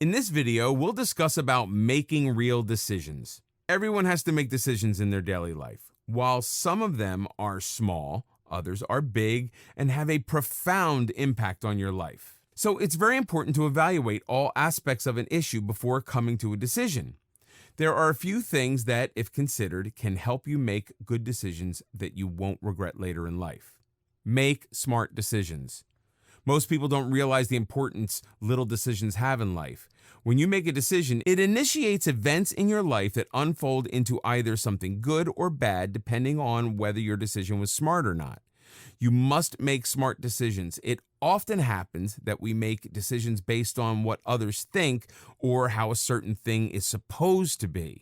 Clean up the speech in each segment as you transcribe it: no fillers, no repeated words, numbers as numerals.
In this video, we'll discuss about making real decisions. Everyone has to make decisions in their daily life. While some of them are small, others are big and have a profound impact on your life. So it's very important to evaluate all aspects of an issue before coming to a decision. There are a few things that, if considered, can help you make good decisions that you won't regret later in life. Make smart decisions. Most people don't realize the importance little decisions have in life. When you make a decision, it initiates events in your life that unfold into either something good or bad, depending on whether your decision was smart or not. You must make smart decisions. It often happens that we make decisions based on what others think or how a certain thing is supposed to be.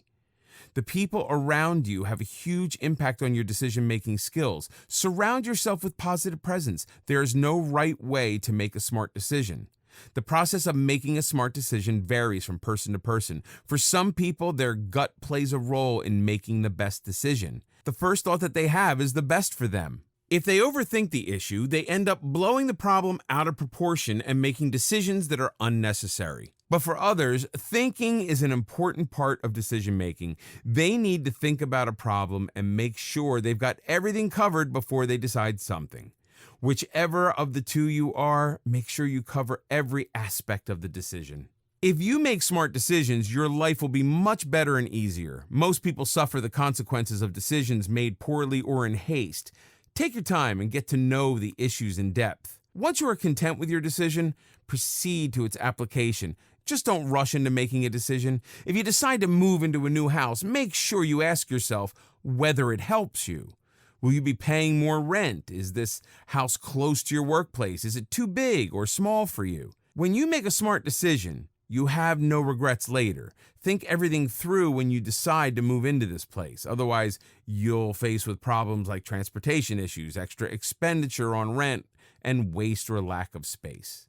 The people around you have a huge impact on your decision-making skills. Surround yourself with positive presence. There is no right way to make a smart decision. The process of making a smart decision varies from person to person. For some people, their gut plays a role in making the best decision. The first thought that they have is the best for them. If they overthink the issue, they end up blowing the problem out of proportion and making decisions that are unnecessary. But for others, thinking is an important part of decision making. They need to think about a problem and make sure they've got everything covered before they decide something. Whichever of the two you are, make sure you cover every aspect of the decision. If you make smart decisions, your life will be much better and easier. Most people suffer the consequences of decisions made poorly or in haste. Take your time and get to know the issues in depth. Once you are content with your decision, proceed to its application. Just don't rush into making a decision. If you decide to move into a new house, make sure you ask yourself whether it helps you. Will you be paying more rent? Is this house close to your workplace? Is it too big or small for you? When you make a smart decision, you have no regrets later. Think everything through when you decide to move into this place. Otherwise, you'll face with problems like transportation issues, extra expenditure on rent, and waste or lack of space.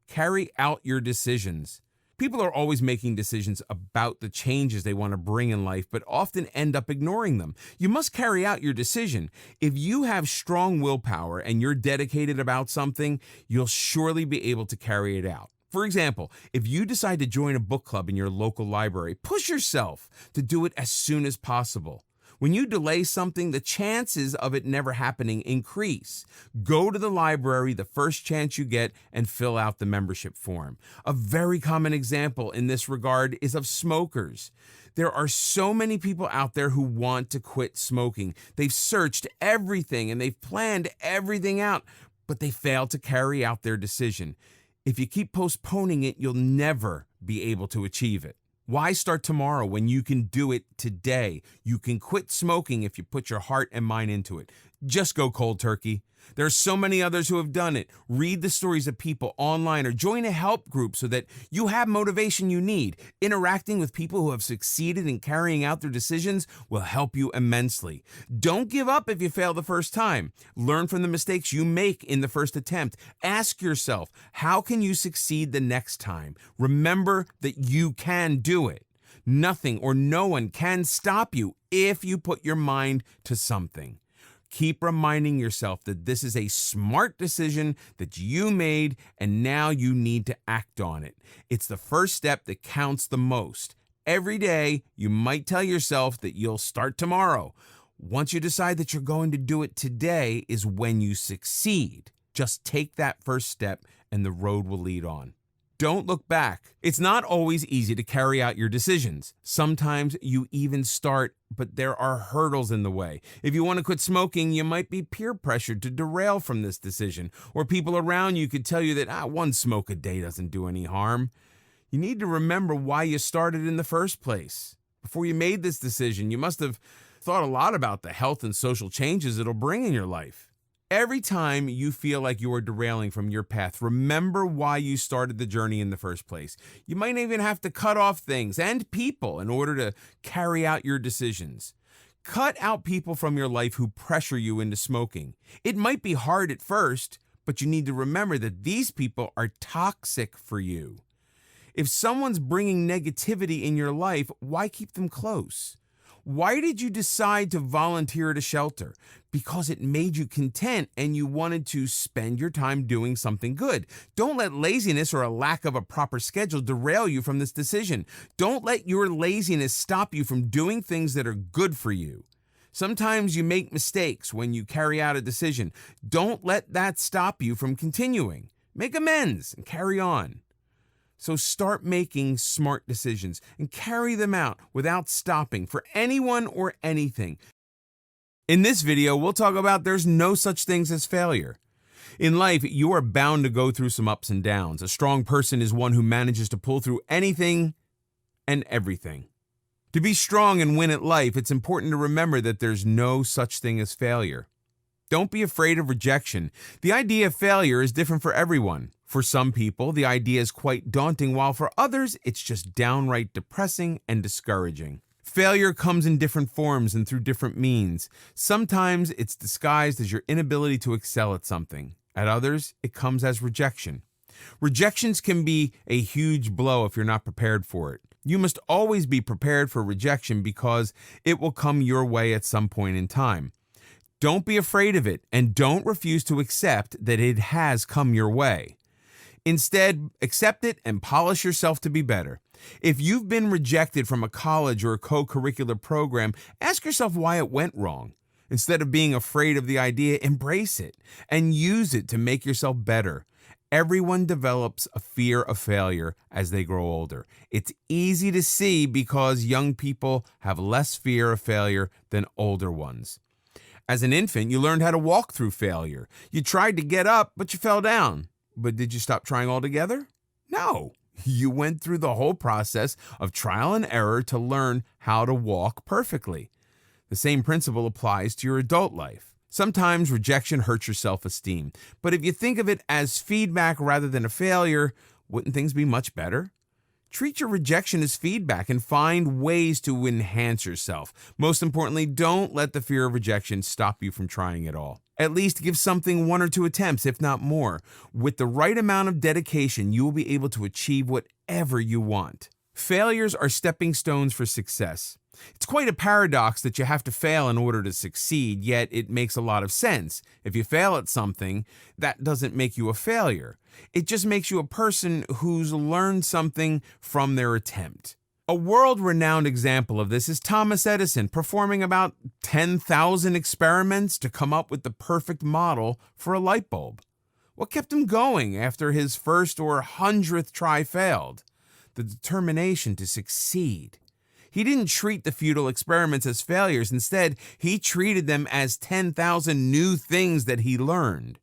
Carry out your decisions. People are always making decisions about the changes they want to bring in life, but often end up ignoring them. You must carry out your decision. If you have strong willpower and you're dedicated about something, you'll surely be able to carry it out. For example, if you decide to join a book club in your local library, push yourself to do it as soon as possible. When you delay something, the chances of it never happening increase. Go to the library the first chance you get and fill out the membership form. A very common example in this regard is of smokers. There are so many people out there who want to quit smoking. They've searched everything and they've planned everything out, but they fail to carry out their decision. If you keep postponing it, you'll never be able to achieve it. Why start tomorrow when you can do it today? You can quit smoking if you put your heart and mind into it. Just go cold turkey. There are so many others who have done it. Read the stories of people online or join a help group so that you have motivation you need. Interacting with people who have succeeded in carrying out their decisions will help you immensely. Don't give up if you fail the first time. Learn from the mistakes you make in the first attempt. Ask yourself, how can you succeed the next time? Remember that you can do it. Nothing or no one can stop you if you put your mind to something. Keep reminding yourself that this is a smart decision that you made and now you need to act on it. It's the first step that counts the most. Every day, you might tell yourself that you'll start tomorrow. Once you decide that you're going to do it today is when you succeed. Just take that first step and the road will lead on. Don't look back. It's not always easy to carry out your decisions. Sometimes you even start, but there are hurdles in the way. If you want to quit smoking, you might be peer pressured to derail from this decision, or people around you could tell you that one smoke a day doesn't do any harm. You need to remember why you started in the first place. Before you made this decision, you must have thought a lot about the health and social changes it'll bring in your life. Every time you feel like you are derailing from your path, remember why you started the journey in the first place. You might even have to cut off things and people in order to carry out your decisions. Cut out people from your life who pressure you into smoking. It might be hard at first, but you need to remember that these people are toxic for you. If someone's bringing negativity in your life, why keep them close? Why did you decide to volunteer at a shelter? Because it made you content and you wanted to spend your time doing something good. Don't let laziness or a lack of a proper schedule derail you from this decision. Don't let your laziness stop you from doing things that are good for you. Sometimes you make mistakes when you carry out a decision. Don't let that stop you from continuing. Make amends and carry on. So start making smart decisions and carry them out without stopping for anyone or anything. In this video, we'll talk about there's no such things as failure. In life, you are bound to go through some ups and downs. A strong person is one who manages to pull through anything and everything. To be strong and win at life, it's important to remember that there's no such thing as failure. Don't be afraid of rejection. The idea of failure is different for everyone. For some people, the idea is quite daunting, while for others, it's just downright depressing and discouraging. Failure comes in different forms and through different means. Sometimes it's disguised as your inability to excel at something. At others, it comes as rejection. Rejections can be a huge blow if you're not prepared for it. You must always be prepared for rejection because it will come your way at some point in time. Don't be afraid of it, and don't refuse to accept that it has come your way. Instead, accept it and polish yourself to be better. If you've been rejected from a college or a co-curricular program, ask yourself why it went wrong. Instead of being afraid of the idea, embrace it and use it to make yourself better. Everyone develops a fear of failure as they grow older. It's easy to see because young people have less fear of failure than older ones. As an infant, you learned how to walk through failure. You tried to get up, but you fell down. But did you stop trying altogether? No. You went through the whole process of trial and error to learn how to walk perfectly. The same principle applies to your adult life. Sometimes rejection hurts your self-esteem, but if you think of it as feedback rather than a failure, wouldn't things be much better? Treat your rejection as feedback and find ways to enhance yourself. Most importantly, don't let the fear of rejection stop you from trying at all. At least give something 1 or 2 attempts, if not more. With the right amount of dedication, you will be able to achieve whatever you want. Failures are stepping stones for success. It's quite a paradox that you have to fail in order to succeed, yet it makes a lot of sense. If you fail at something, that doesn't make you a failure. It just makes you a person who's learned something from their attempt. A world-renowned example of this is Thomas Edison performing about 10,000 experiments to come up with the perfect model for a light bulb. What kept him going after his first or 100th try failed? The determination to succeed. He didn't treat the futile experiments as failures. Instead, he treated them as 10,000 new things that he learned.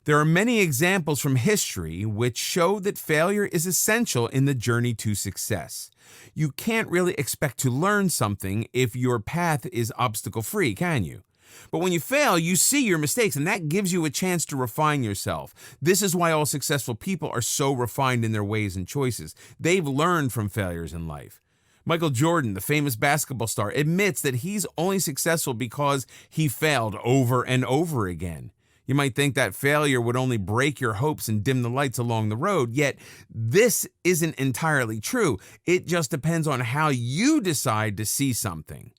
There are many examples from history which show that failure is essential in the journey to success. You can't really expect to learn something if your path is obstacle-free, can you? But when you fail, you see your mistakes, and that gives you a chance to refine yourself. This is why all successful people are so refined in their ways and choices. They've learned from failures in life. Michael Jordan, the famous basketball star, admits that he's only successful because he failed over and over again. You might think that failure would only break your hopes and dim the lights along the road, yet this isn't entirely true. It just depends on how you decide to see something.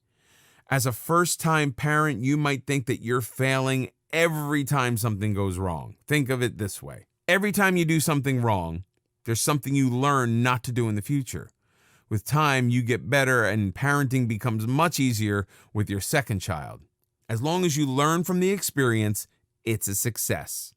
As a first-time parent, you might think that you're failing every time something goes wrong. Think of it this way. Every time you do something wrong, there's something you learn not to do in the future. With time, you get better and parenting becomes much easier with your second child. As long as you learn from the experience, it's a success.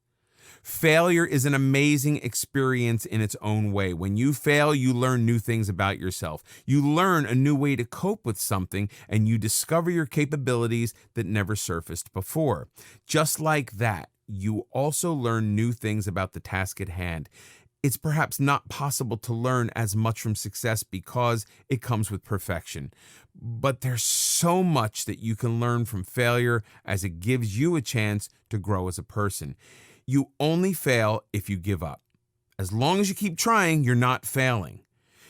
Failure is an amazing experience in its own way. When you fail, you learn new things about yourself. You learn a new way to cope with something, and you discover your capabilities that never surfaced before. Just like that, you also learn new things about the task at hand. It's perhaps not possible to learn as much from success because it comes with perfection. But there's so much that you can learn from failure as it gives you a chance to grow as a person. You only fail if you give up. As long as you keep trying, you're not failing.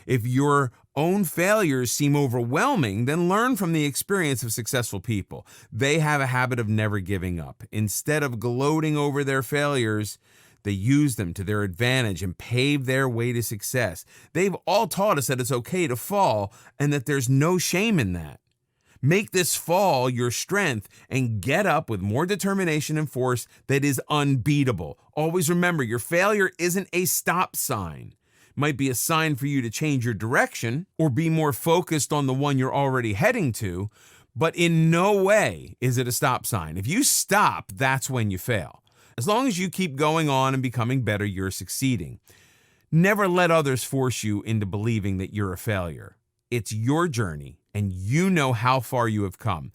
If your own failures seem overwhelming, then learn from the experience of successful people. They have a habit of never giving up. Instead of gloating over their failures, they use them to their advantage and pave their way to success. They've all taught us that it's okay to fall and that there's no shame in that. Make this fall your strength and get up with more determination and force that is unbeatable. Always remember, your failure isn't a stop sign. It might be a sign for you to change your direction or be more focused on the one you're already heading to, but in no way is it a stop sign. If you stop, that's when you fail. As long as you keep going on and becoming better, you're succeeding. Never let others force you into believing that you're a failure. It's your journey, and you know how far you have come.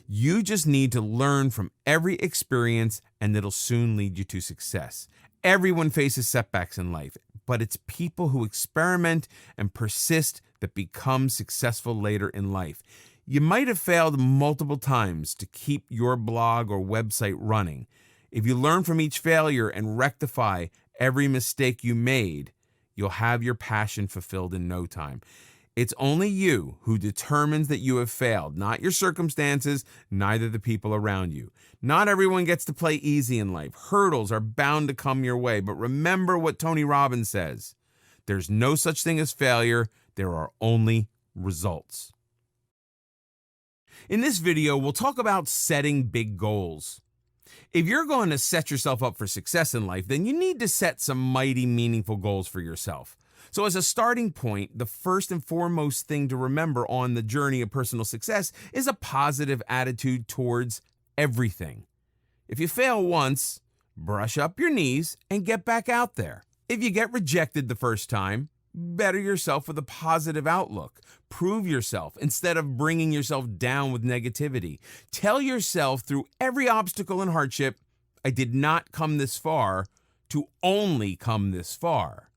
You just need to learn from every experience, and it'll soon lead you to success. Everyone faces setbacks in life, but it's people who experiment and persist that become successful later in life. You might have failed multiple times to keep your blog or website running. If you learn from each failure and rectify every mistake you made, you'll have your passion fulfilled in no time. It's only you who determines that you have failed, not your circumstances, neither the people around you. Not everyone gets to play easy in life. Hurdles are bound to come your way, but remember what Tony Robbins says. There's no such thing as failure. There are only results. In this video, we'll talk about setting big goals. If you're going to set yourself up for success in life, then you need to set some mighty meaningful goals for yourself. So as a starting point, the first and foremost thing to remember on the journey of personal success is a positive attitude towards everything. If you fail once, brush up your knees and get back out there. If you get rejected the first time, better yourself with a positive outlook. Prove yourself instead of bringing yourself down with negativity. Tell yourself through every obstacle and hardship, I did not come this far to only come this far.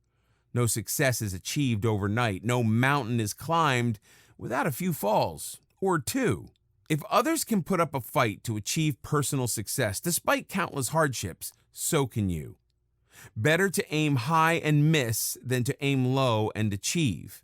No success is achieved overnight. No mountain is climbed without a few falls, or two. If others can put up a fight to achieve personal success despite countless hardships, so can you. Better to aim high and miss than to aim low and achieve.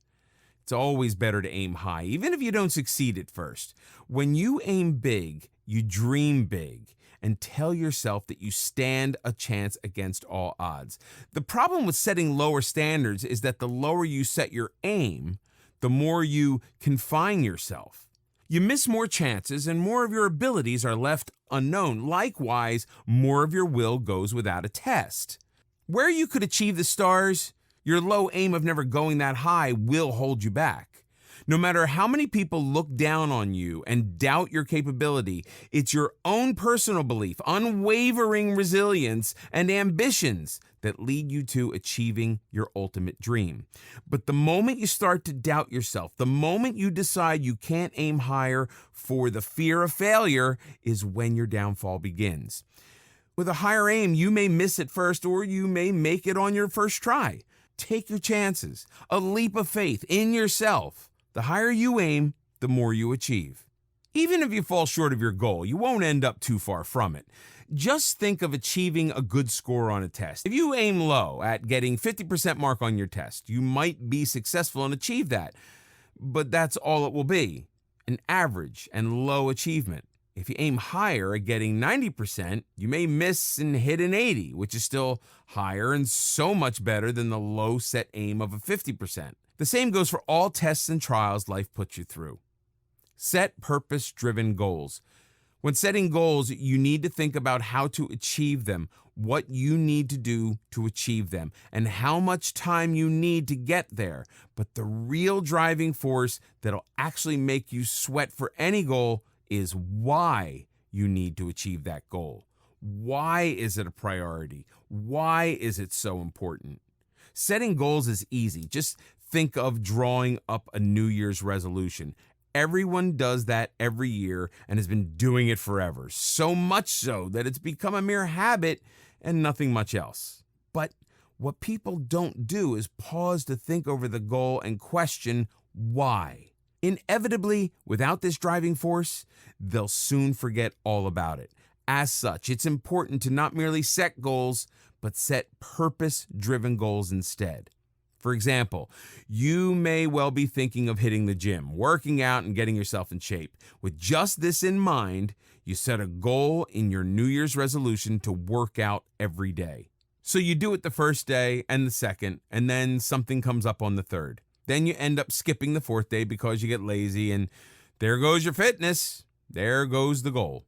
It's always better to aim high, even if you don't succeed at first. When you aim big, you dream big, and tell yourself that you stand a chance against all odds. The problem with setting lower standards is that the lower you set your aim, the more you confine yourself. You miss more chances and more of your abilities are left unknown. Likewise, more of your will goes without a test. Where you could achieve the stars, your low aim of never going that high will hold you back. No matter how many people look down on you and doubt your capability, it's your own personal belief, unwavering resilience, and ambitions that lead you to achieving your ultimate dream. But the moment you start to doubt yourself, the moment you decide you can't aim higher for the fear of failure, is when your downfall begins. With a higher aim, you may miss it first, or you may make it on your first try. Take your chances, a leap of faith in yourself. The higher you aim, the more you achieve. Even if you fall short of your goal, you won't end up too far from it. Just think of achieving a good score on a test. If you aim low at getting 50% mark on your test, you might be successful and achieve that. But that's all it will be, an average and low achievement. If you aim higher at getting 90%, you may miss and hit an 80, which is still higher and so much better than the low set aim of a 50%. The same goes for all tests and trials life puts you through. Set purpose-driven goals. When setting goals, you need to think about how to achieve them, what you need to do to achieve them, and how much time you need to get there. But the real driving force that'll actually make you sweat for any goal is why you need to achieve that goal. Why is it a priority? Why is it so important? Setting goals is easy. Just think of drawing up a New Year's resolution. Everyone does that every year and has been doing it forever. So much so that it's become a mere habit and nothing much else. But what people don't do is pause to think over the goal and question why. Inevitably, without this driving force, they'll soon forget all about it. As such, it's important to not merely set goals, but set purpose-driven goals instead. For example, you may well be thinking of hitting the gym, working out, and getting yourself in shape. With just this in mind, you set a goal in your New Year's resolution to work out every day. So you do it the first day and the second, and then something comes up on the third. Then you end up skipping the fourth day because you get lazy, and There goes your fitness. There goes the goal.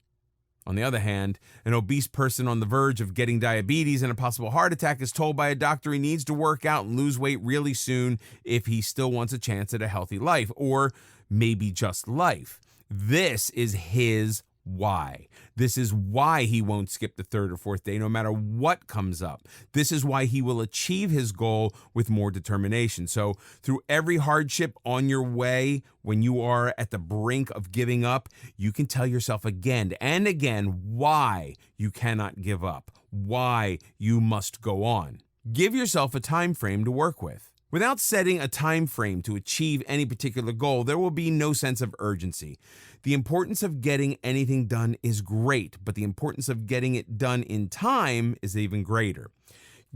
On the other hand, an obese person on the verge of getting diabetes and a possible heart attack is told by a doctor he needs to work out and lose weight really soon if he still wants a chance at a healthy life, or maybe just life. This is his why. This is why he won't skip the third or fourth day no matter what comes up. This is why he will achieve his goal with more determination. So through every hardship on your way, when you are at the brink of giving up, you can tell yourself again and again why you cannot give up, why you must go on. Give yourself a time frame to work with. Without setting a time frame to achieve any particular goal, there will be no sense of urgency. The importance of getting anything done is great, but the importance of getting it done in time is even greater.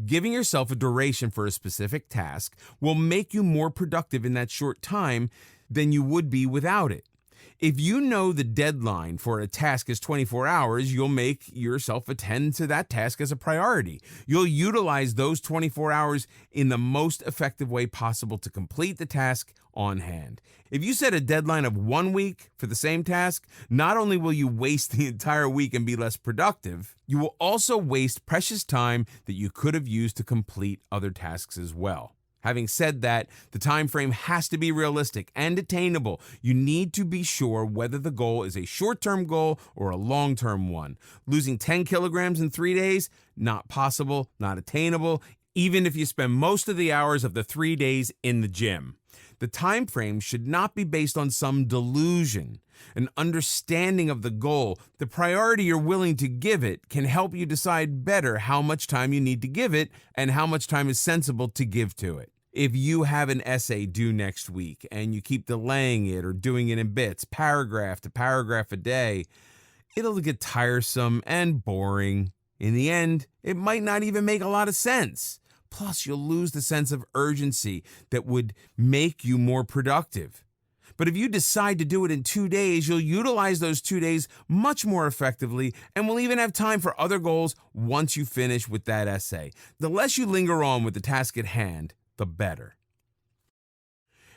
Giving yourself a duration for a specific task will make you more productive in that short time than you would be without it. If you know the deadline for a task is 24 hours, you'll make yourself attend to that task as a priority. You'll utilize those 24 hours in the most effective way possible to complete the task on hand. If you set a deadline of 1 week for the same task, not only will you waste the entire week and be less productive, you will also waste precious time that you could have used to complete other tasks as well. Having said that, the time frame has to be realistic and attainable. You need to be sure whether the goal is a short-term goal or a long-term one. Losing 10 kilograms in 3 days? Not possible, not attainable, even if you spend most of the hours of the 3 days in the gym. The time frame should not be based on some delusion. An understanding of the goal, the priority you're willing to give it, can help you decide better how much time you need to give it and how much time is sensible to give to it. If you have an essay due next week and you keep delaying it or doing it in bits, paragraph to paragraph a day, it'll get tiresome and boring. In the end, it might not even make a lot of sense. Plus, you'll lose the sense of urgency that would make you more productive. But if you decide to do it in 2 days, you'll utilize those 2 days much more effectively and will even have time for other goals once you finish with that essay. The less you linger on with the task at hand, the better.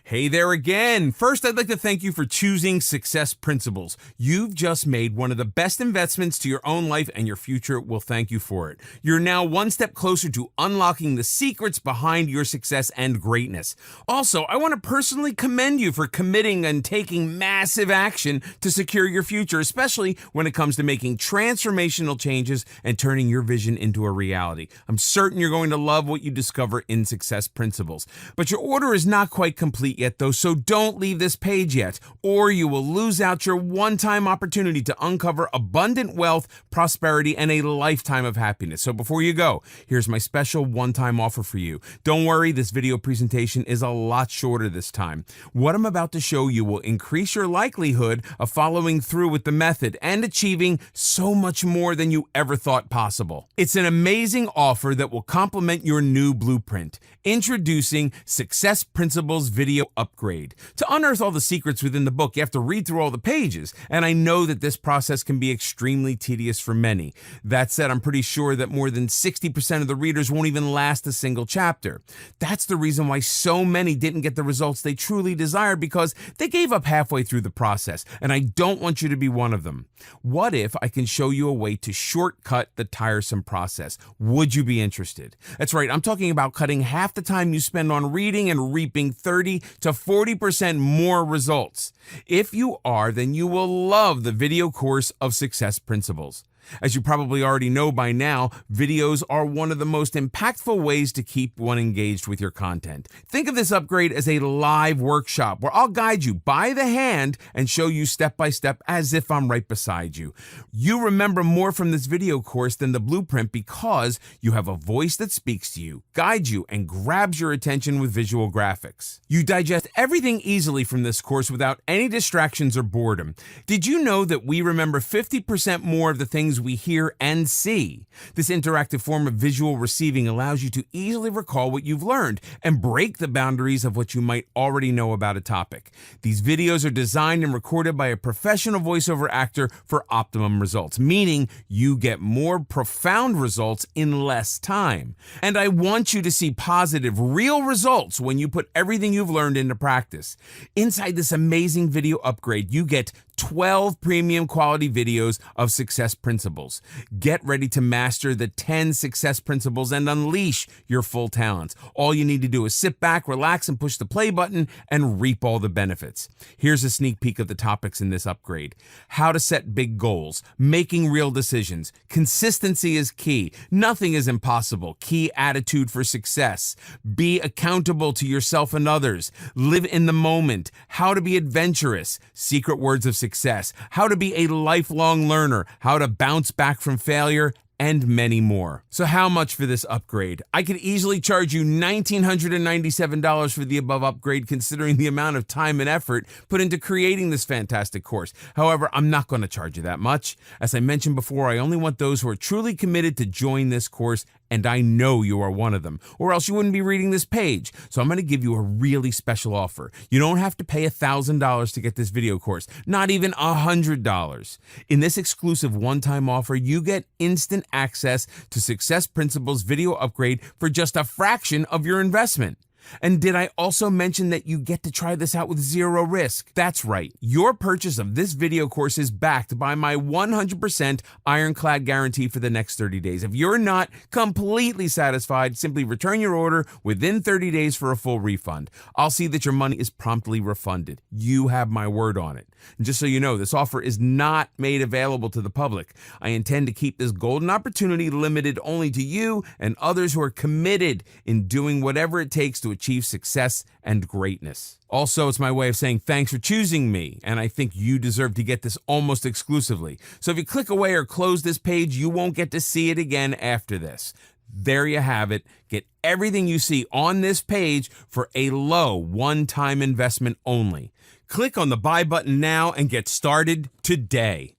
Hey there again. First, I'd like to thank you for choosing Success Principles. You've just made one of the best investments to your own life, and your future will thank you for it. You're now one step closer to unlocking the secrets behind your success and greatness. Also, I want to personally commend you for committing and taking massive action to secure your future, especially when it comes to making transformational changes and turning your vision into a reality. I'm certain you're going to love what you discover in Success Principles. But your order is not quite complete yet though, so don't leave this page yet, or you will lose out your one-time opportunity to uncover abundant wealth, prosperity, and a lifetime of happiness. So before you go, here's my special one-time offer for you. Don't worry, this video presentation is a lot shorter this time. What I'm about to show you will increase your likelihood of following through with the method and achieving so much more than you ever thought possible. It's an amazing offer that will complement your new blueprint. Introducing Success Principles Video Upgrade. To unearth all the secrets within the book, you have to read through all the pages, and I know that this process can be extremely tedious for many. That said, I'm pretty sure that more than 60% of the readers won't even last a single chapter. That's the reason why so many didn't get the results they truly desired, because they gave up halfway through the process, and I don't want you to be one of them. What if I can show you a way to shortcut the tiresome process? Would you be interested? That's right, I'm talking about cutting half the time you spend on reading and reaping 30 to 40% more results. If you are, then you will love the video course of Success Principles. As you probably already know by now, videos are one of the most impactful ways to keep one engaged with your content. Think of this upgrade as a live workshop where I'll guide you by the hand and show you step by step as if I'm right beside you. You remember more from this video course than the blueprint because you have a voice that speaks to you, guides you, and grabs your attention with visual graphics. You digest everything easily from this course without any distractions or boredom. Did you know that we remember 50% more of the things things we hear and see. This interactive form of visual receiving allows you to easily recall what you've learned and break the boundaries of what you might already know about a topic. These videos are designed and recorded by a professional voiceover actor for optimum results, meaning you get more profound results in less time. And I want you to see positive, real results when you put everything you've learned into practice. Inside this amazing video upgrade, you get 12 premium quality videos of success principles. Get ready to master the 10 success principles and unleash your full talents. All you need to do is sit back, relax, and push the play button and reap all the benefits. Here's a sneak peek of the topics in this upgrade. How to set big goals, making real decisions. Consistency is key. Nothing is impossible. Key attitude for success. Be accountable to yourself and others. Live in the moment. How to be adventurous. Secret words of success, how to be a lifelong learner, how to bounce back from failure, and many more. So how much for this upgrade? I could easily charge you $1,997 for the above upgrade, considering the amount of time and effort put into creating this fantastic course. However, I'm not going to charge you that much. As I mentioned before, I only want those who are truly committed to join this course, and I know you are one of them, or else you wouldn't be reading this page. So I'm going to give you a really special offer. You don't have to pay $1,000 to get this video course, not even $100. In this exclusive one-time offer, you get instant access to Success Principles video upgrade for just a fraction of your investment. And did I also mention that you get to try this out with zero risk? That's right. Your purchase of this video course is backed by my 100% ironclad guarantee for the next 30 days. If you're not completely satisfied, simply return your order within 30 days for a full refund. I'll see that your money is promptly refunded. You have my word on it. And just so you know, this offer is not made available to the public. I intend to keep this golden opportunity limited only to you and others who are committed in doing whatever it takes to achieve success and greatness. Also, it's my way of saying thanks for choosing me, and I think you deserve to get this almost exclusively. So if you click away or close this page, you won't get to see it again after this. There you have it. Get everything you see on this page for a low one-time investment only. Click on the buy button now and get started today.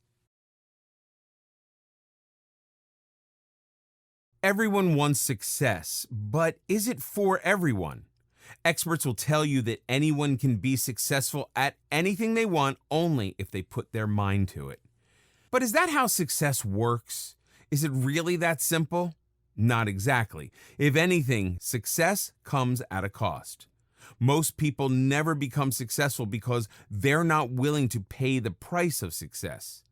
Everyone wants success, but is it for everyone? Experts will tell you that anyone can be successful at anything they want only if they put their mind to it. But is that how success works? Is it really that simple? Not exactly. If anything, success comes at a cost. Most people never become successful because they're not willing to pay the price of success.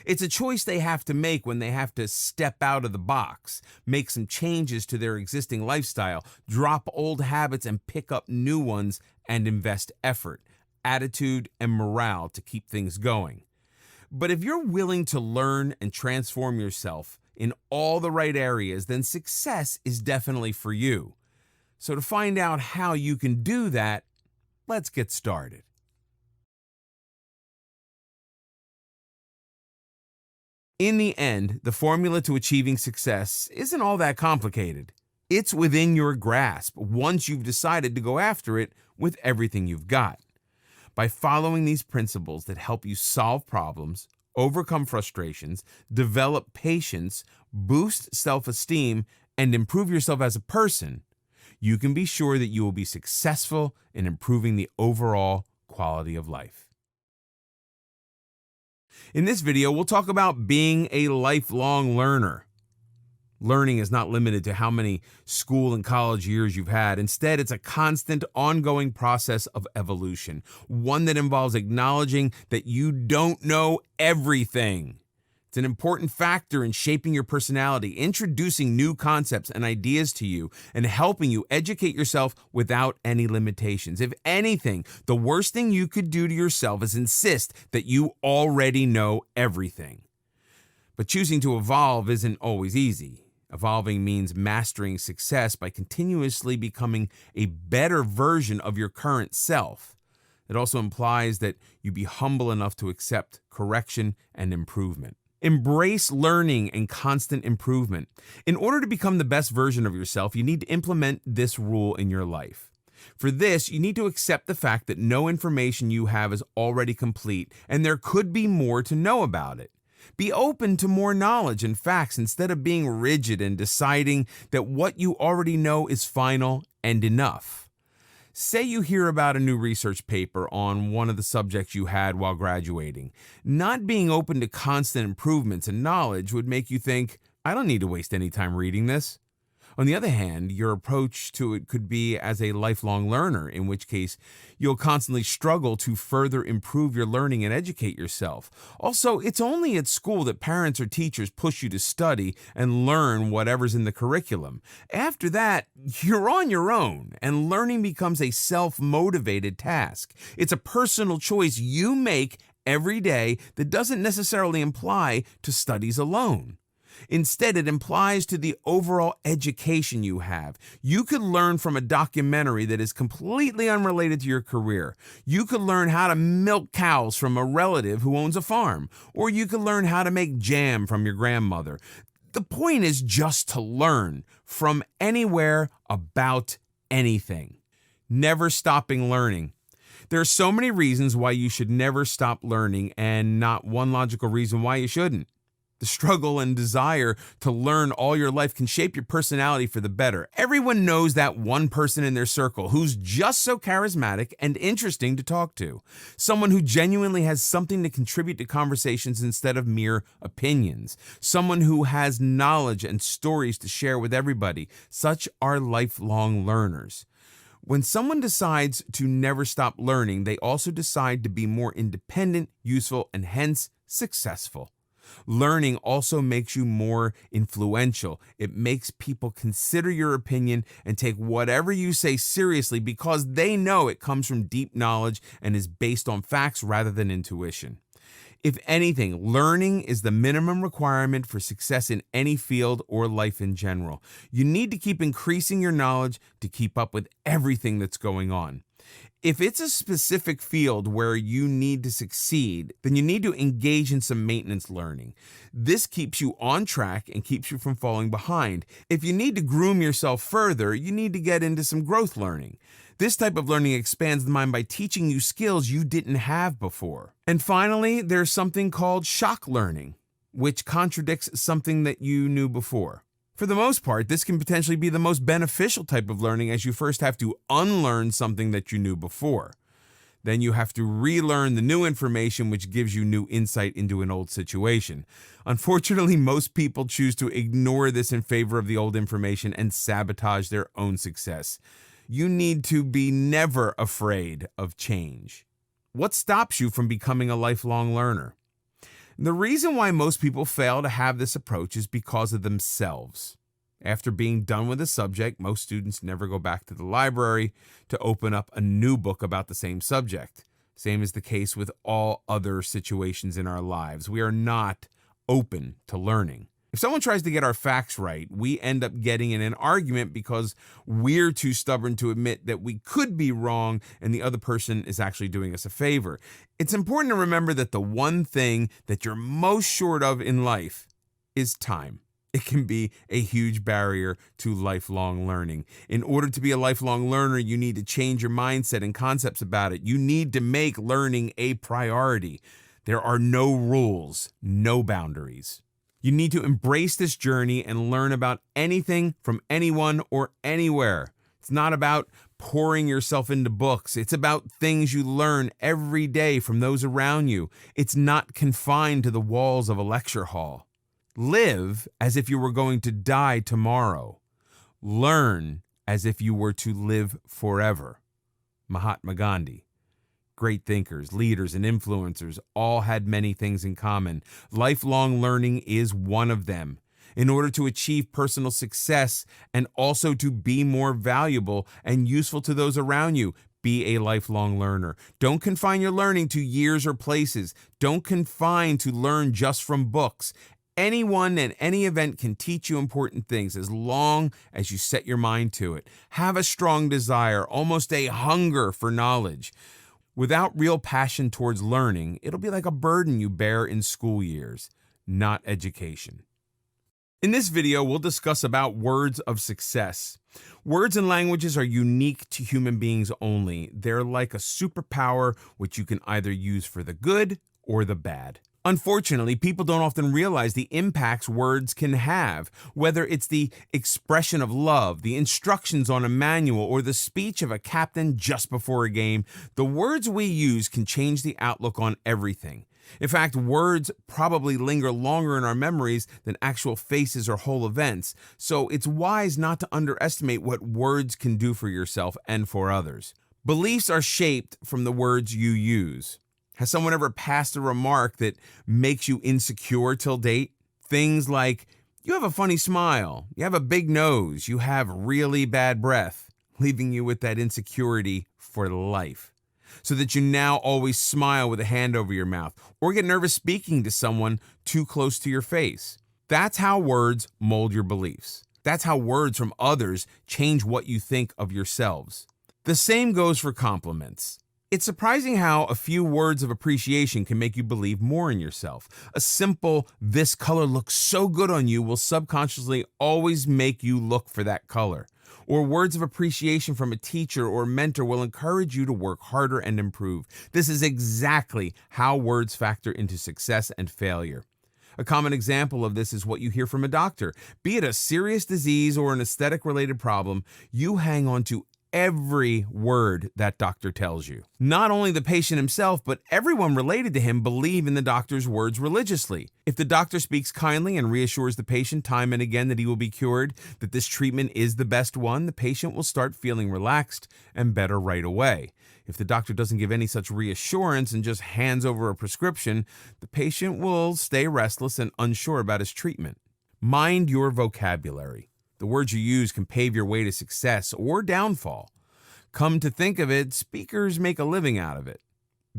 It's a choice they have to make when they have to step out of the box, make some changes to their existing lifestyle, drop old habits and pick up new ones, and invest effort, attitude, and morale to keep things going. But if you're willing to learn and transform yourself in all the right areas, then success is definitely for you. So to find out how you can do that, let's get started. In the end, the formula to achieving success isn't all that complicated. It's within your grasp once you've decided to go after it with everything you've got. By following these principles that help you solve problems, overcome frustrations, develop patience, boost self-esteem, and improve yourself as a person, you can be sure that you will be successful in improving the overall quality of life. In this video, we'll talk about being a lifelong learner. Learning is not limited to how many school and college years you've had. Instead, it's a constant, ongoing process of evolution, one that involves acknowledging that you don't know everything. It's an important factor in shaping your personality, introducing new concepts and ideas to you, and helping you educate yourself without any limitations. If anything, the worst thing you could do to yourself is insist that you already know everything. But choosing to evolve isn't always easy. Evolving means mastering success by continuously becoming a better version of your current self. It also implies that you be humble enough to accept correction and improvement. Embrace learning and constant improvement. In order to become the best version of yourself, you need to implement this rule in your life. For this, you need to accept the fact that no information you have is already complete, and there could be more to know about it. Be open to more knowledge and facts instead of being rigid and deciding that what you already know is final and enough. Say you hear about a new research paper on one of the subjects you had while graduating. Not being open to constant improvements in knowledge would make you think, I don't need to waste any time reading this. On the other hand, your approach to it could be as a lifelong learner, in which case you'll constantly struggle to further improve your learning and educate yourself. Also, it's only at school that parents or teachers push you to study and learn whatever's in the curriculum. After that, you're on your own, and learning becomes a self-motivated task. It's a personal choice you make every day that doesn't necessarily imply to studies alone. Instead, it implies to the overall education you have. You could learn from a documentary that is completely unrelated to your career. You could learn how to milk cows from a relative who owns a farm, or you could learn how to make jam from your grandmother. The point is just to learn from anywhere about anything. Never stopping learning. There are so many reasons why you should never stop learning, and not one logical reason why you shouldn't. The struggle and desire to learn all your life can shape your personality for the better. Everyone knows that one person in their circle who's just so charismatic and interesting to talk to. Someone who genuinely has something to contribute to conversations instead of mere opinions. Someone who has knowledge and stories to share with everybody. Such are lifelong learners. When someone decides to never stop learning, they also decide to be more independent, useful, and hence successful. Learning also makes you more influential. It makes people consider your opinion and take whatever you say seriously because they know it comes from deep knowledge and is based on facts rather than intuition. If anything, learning is the minimum requirement for success in any field or life in general. You need to keep increasing your knowledge to keep up with everything that's going on. If it's a specific field where you need to succeed, then you need to engage in some maintenance learning. This keeps you on track and keeps you from falling behind. If you need to groom yourself further, you need to get into some growth learning. This type of learning expands the mind by teaching you skills you didn't have before. And finally, there's something called shock learning, which contradicts something that you knew before. For the most part, this can potentially be the most beneficial type of learning, as you first have to unlearn something that you knew before. Then you have to relearn the new information, which gives you new insight into an old situation. Unfortunately, most people choose to ignore this in favor of the old information and sabotage their own success. You need to be never afraid of change. What stops you from becoming a lifelong learner? The reason why most people fail to have this approach is because of themselves. After being done with a subject, most students never go back to the library to open up a new book about the same subject. Same is the case with all other situations in our lives. We are not open to learning. If someone tries to get our facts right, we end up getting in an argument because we're too stubborn to admit that we could be wrong and the other person is actually doing us a favor. It's important to remember that the one thing that you're most short of in life is time. It can be a huge barrier to lifelong learning. In order to be a lifelong learner, you need to change your mindset and concepts about it. You need to make learning a priority. There are no rules, no boundaries. You need to embrace this journey and learn about anything from anyone or anywhere. It's not about pouring yourself into books. It's about things you learn every day from those around you. It's not confined to the walls of a lecture hall. Live as if you were going to die tomorrow. Learn as if you were to live forever. Mahatma Gandhi. Great thinkers, leaders, and influencers all had many things in common. Lifelong learning is one of them. In order to achieve personal success and also to be more valuable and useful to those around you, be a lifelong learner. Don't confine your learning to years or places. Don't confine to learn just from books. Anyone and any event can teach you important things as long as you set your mind to it. Have a strong desire, almost a hunger for knowledge. Without real passion towards learning, it'll be like a burden you bear in school years, not education. In this video, we'll discuss about words of success. Words and languages are unique to human beings only. They're like a superpower which you can either use for the good or the bad. Unfortunately, people don't often realize the impacts words can have, whether it's the expression of love, the instructions on a manual, or the speech of a captain just before a game. The words we use can change the outlook on everything. In fact, words probably linger longer in our memories than actual faces or whole events, so it's wise not to underestimate what words can do for yourself and for others. Beliefs are shaped from the words you use. Has someone ever passed a remark that makes you insecure till date? Things like, you have a funny smile, you have a big nose, you have really bad breath, leaving you with that insecurity for life. So that you now always smile with a hand over your mouth or get nervous speaking to someone too close to your face. That's how words mold your beliefs. That's how words from others change what you think of yourselves. The same goes for compliments. It's surprising how a few words of appreciation can make you believe more in yourself. A simple, "this color looks so good on you," will subconsciously always make you look for that color. Or words of appreciation from a teacher or mentor will encourage you to work harder and improve. This is exactly how words factor into success and failure. A common example of this is what you hear from a doctor. Be it a serious disease or an aesthetic-related problem, you hang on to every word that doctor tells you. Not only the patient himself, but everyone related to him believe in the doctor's words religiously. If the doctor speaks kindly and reassures the patient time and again that he will be cured, that this treatment is the best one, the patient will start feeling relaxed and better right away. If the doctor doesn't give any such reassurance and just hands over a prescription, the patient will stay restless and unsure about his treatment. Mind your vocabulary. The words you use can pave your way to success or downfall. Come to think of it, speakers make a living out of it.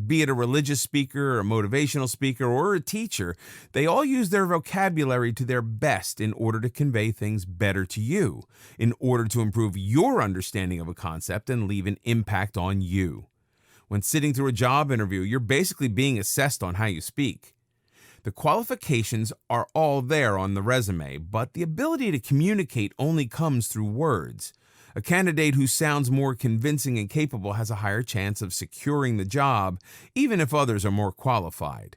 Be it a religious speaker, a motivational speaker, or a teacher, they all use their vocabulary to their best in order to convey things better to you, in order to improve your understanding of a concept and leave an impact on you. When sitting through a job interview, you're basically being assessed on how you speak. The qualifications are all there on the resume, but the ability to communicate only comes through words. A candidate who sounds more convincing and capable has a higher chance of securing the job, even if others are more qualified.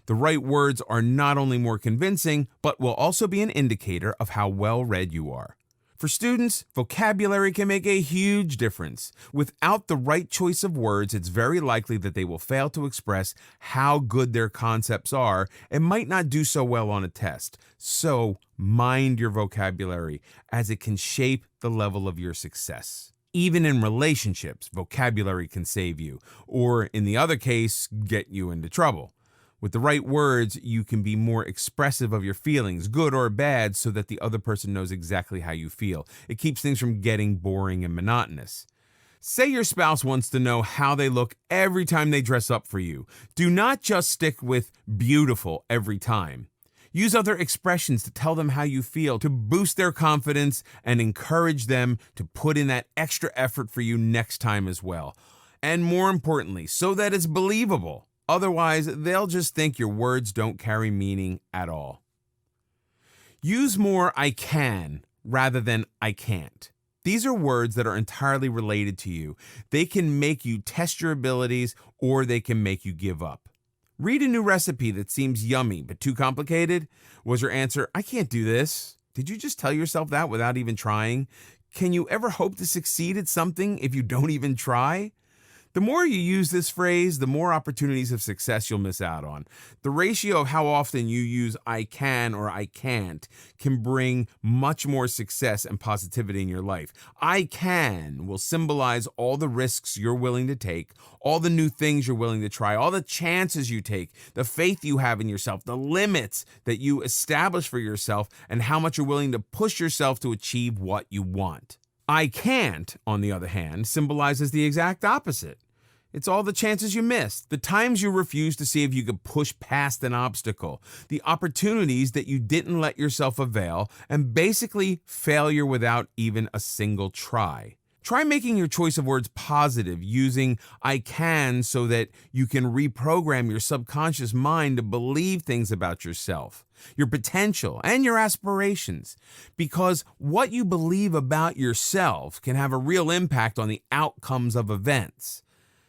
The right words are not only more convincing, but will also be an indicator of how well-read you are. For students, vocabulary can make a huge difference. Without the right choice of words, it's very likely that they will fail to express how good their concepts are and might not do so well on a test. So, mind your vocabulary, as it can shape the level of your success. Even in relationships, vocabulary can save you, or in the other case, get you into trouble. With the right words, you can be more expressive of your feelings, good or bad, so that the other person knows exactly how you feel. It keeps things from getting boring and monotonous. Say your spouse wants to know how they look every time they dress up for you. Do not just stick with beautiful every time. Use other expressions to tell them how you feel, to boost their confidence and encourage them to put in that extra effort for you next time as well. And more importantly, so that it's believable. Otherwise, they'll just think your words don't carry meaning at all. Use more "I can" rather than "I can't." These are words that are entirely related to you. They can make you test your abilities, or they can make you give up. Read a new recipe that seems yummy but too complicated. Was your answer, "I can't do this"? Did you just tell yourself that without even trying? Can you ever hope to succeed at something if you don't even try? The more you use this phrase, the more opportunities of success you'll miss out on. The ratio of how often you use "I can" or "I can't" can bring much more success and positivity in your life. "I can" will symbolize all the risks you're willing to take, all the new things you're willing to try, all the chances you take, the faith you have in yourself, the limits that you establish for yourself, and how much you're willing to push yourself to achieve what you want. "I can't," on the other hand, symbolizes the exact opposite. It's all the chances you missed, the times you refused to see if you could push past an obstacle, the opportunities that you didn't let yourself avail, and basically failure without even a single try. Try making your choice of words positive, using "I can" so that you can reprogram your subconscious mind to believe things about yourself, your potential, and your aspirations. Because what you believe about yourself can have a real impact on the outcomes of events.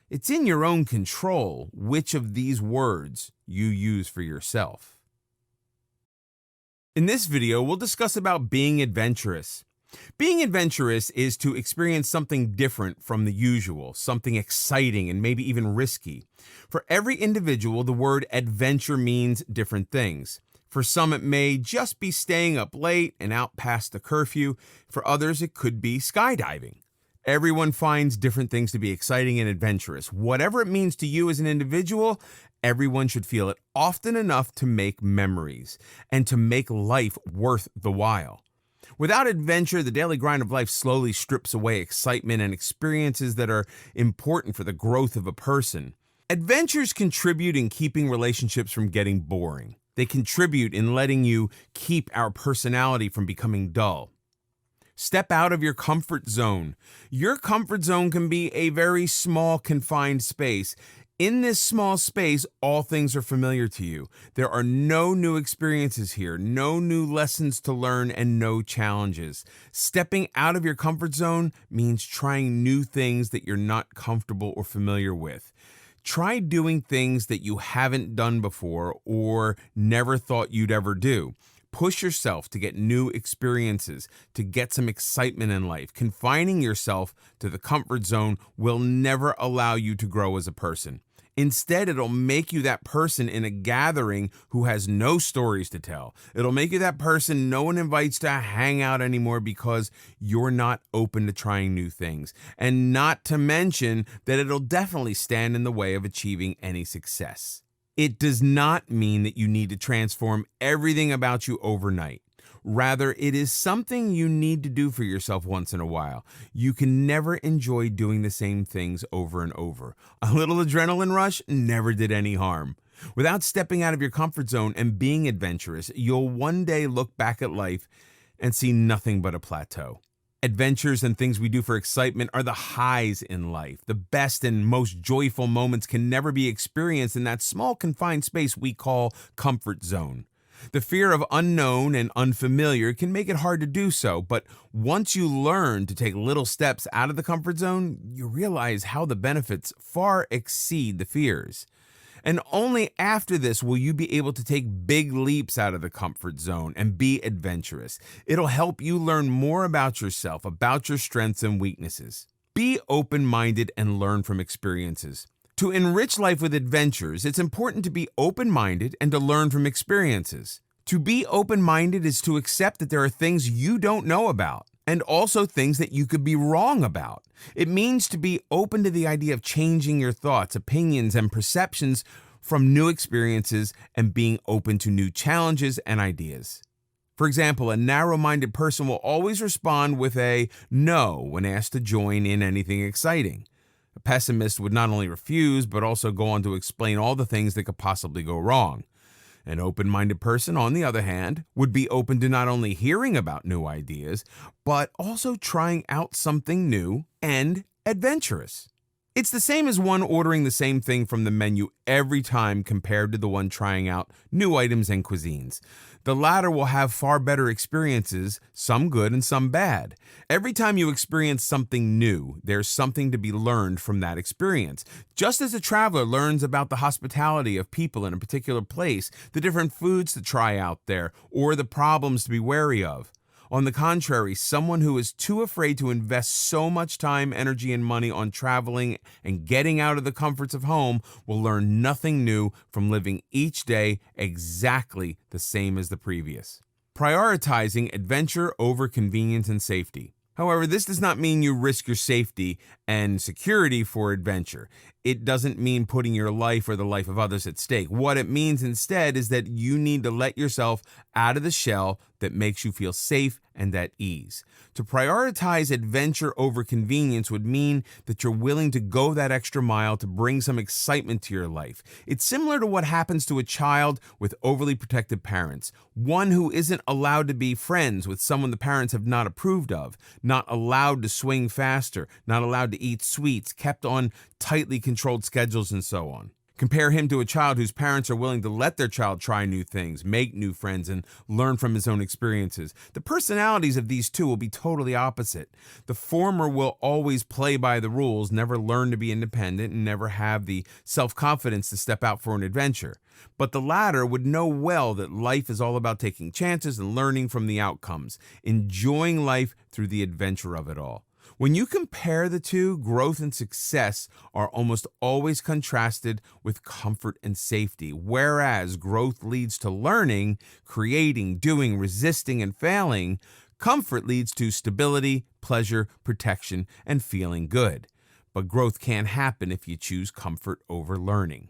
It's in your own control which of these words you use for yourself. In this video, we'll discuss about being adventurous. Being adventurous is to experience something different from the usual, something exciting and maybe even risky. For every individual, the word adventure means different things. For some, it may just be staying up late and out past the curfew. For others, it could be skydiving. Everyone finds different things to be exciting and adventurous. Whatever it means to you as an individual, everyone should feel it often enough to make memories and to make life worth the while. Without adventure, the daily grind of life slowly strips away excitement and experiences that are important for the growth of a person. Adventures contribute in keeping relationships from getting boring. They contribute in letting you keep our personality from becoming dull. Step out of your comfort zone. Your comfort zone can be a very small, confined space. In this small space, all things are familiar to you. There are no new experiences here, no new lessons to learn, and no challenges. Stepping out of your comfort zone means trying new things that you're not comfortable or familiar with. Try doing things that you haven't done before or never thought you'd ever do. Push yourself to get new experiences, to get some excitement in life. Confining yourself to the comfort zone will never allow you to grow as a person. Instead, it'll make you that person in a gathering who has no stories to tell. It'll make you that person no one invites to hang out anymore because you're not open to trying new things. And not to mention that it'll definitely stand in the way of achieving any success. It does not mean that you need to transform everything about you overnight. Rather, it is something you need to do for yourself once in a while. You can never enjoy doing the same things over and over. A little adrenaline rush never did any harm. Without stepping out of your comfort zone and being adventurous, you'll one day look back at life and see nothing but a plateau. Adventures and things we do for excitement are the highs in life. The best and most joyful moments can never be experienced in that small confined space we call comfort zone. The fear of unknown and unfamiliar can make it hard to do so, but once you learn to take little steps out of the comfort zone, you realize how the benefits far exceed the fears. And only after this will you be able to take big leaps out of the comfort zone and be adventurous. It'll help you learn more about yourself, about your strengths and weaknesses. Be open-minded and learn from experiences. To enrich life with adventures, it's important to be open-minded and to learn from experiences. To be open-minded is to accept that there are things you don't know about, and also things that you could be wrong about. It means to be open to the idea of changing your thoughts, opinions, and perceptions from new experiences and being open to new challenges and ideas. For example, a narrow-minded person will always respond with a no when asked to join in anything exciting. A pessimist would not only refuse, but also go on to explain all the things that could possibly go wrong. An open-minded person, on the other hand, would be open to not only hearing about new ideas, but also trying out something new and adventurous. It's the same as one ordering the same thing from the menu every time compared to the one trying out new items and cuisines. The latter will have far better experiences, some good and some bad. Every time you experience something new, there's something to be learned from that experience. Just as a traveler learns about the hospitality of people in a particular place, the different foods to try out there, or the problems to be wary of. On the contrary, someone who is too afraid to invest so much time, energy, and money on traveling and getting out of the comforts of home will learn nothing new from living each day exactly the same as the previous. Prioritizing adventure over convenience and safety. However, this does not mean you risk your safety and security for adventure. It doesn't mean putting your life or the life of others at stake. What it means instead is that you need to let yourself out of the shell that makes you feel safe and at ease. To prioritize adventure over convenience would mean that you're willing to go that extra mile to bring some excitement to your life. It's similar to what happens to a child with overly protective parents, one who isn't allowed to be friends with someone the parents have not approved of, not allowed to swing faster, not allowed to eat sweets, kept on tightly controlled schedules, and so on. Compare him to a child whose parents are willing to let their child try new things, make new friends, and learn from his own experiences. The personalities of these two will be totally opposite. The former will always play by the rules, never learn to be independent, and never have the self-confidence to step out for an adventure. But the latter would know well that life is all about taking chances and learning from the outcomes, enjoying life through the adventure of it all. When you compare the two, growth and success are almost always contrasted with comfort and safety, whereas growth leads to learning, creating, doing, resisting, and failing. Comfort leads to stability, pleasure, protection, and feeling good. But growth can't happen if you choose comfort over learning.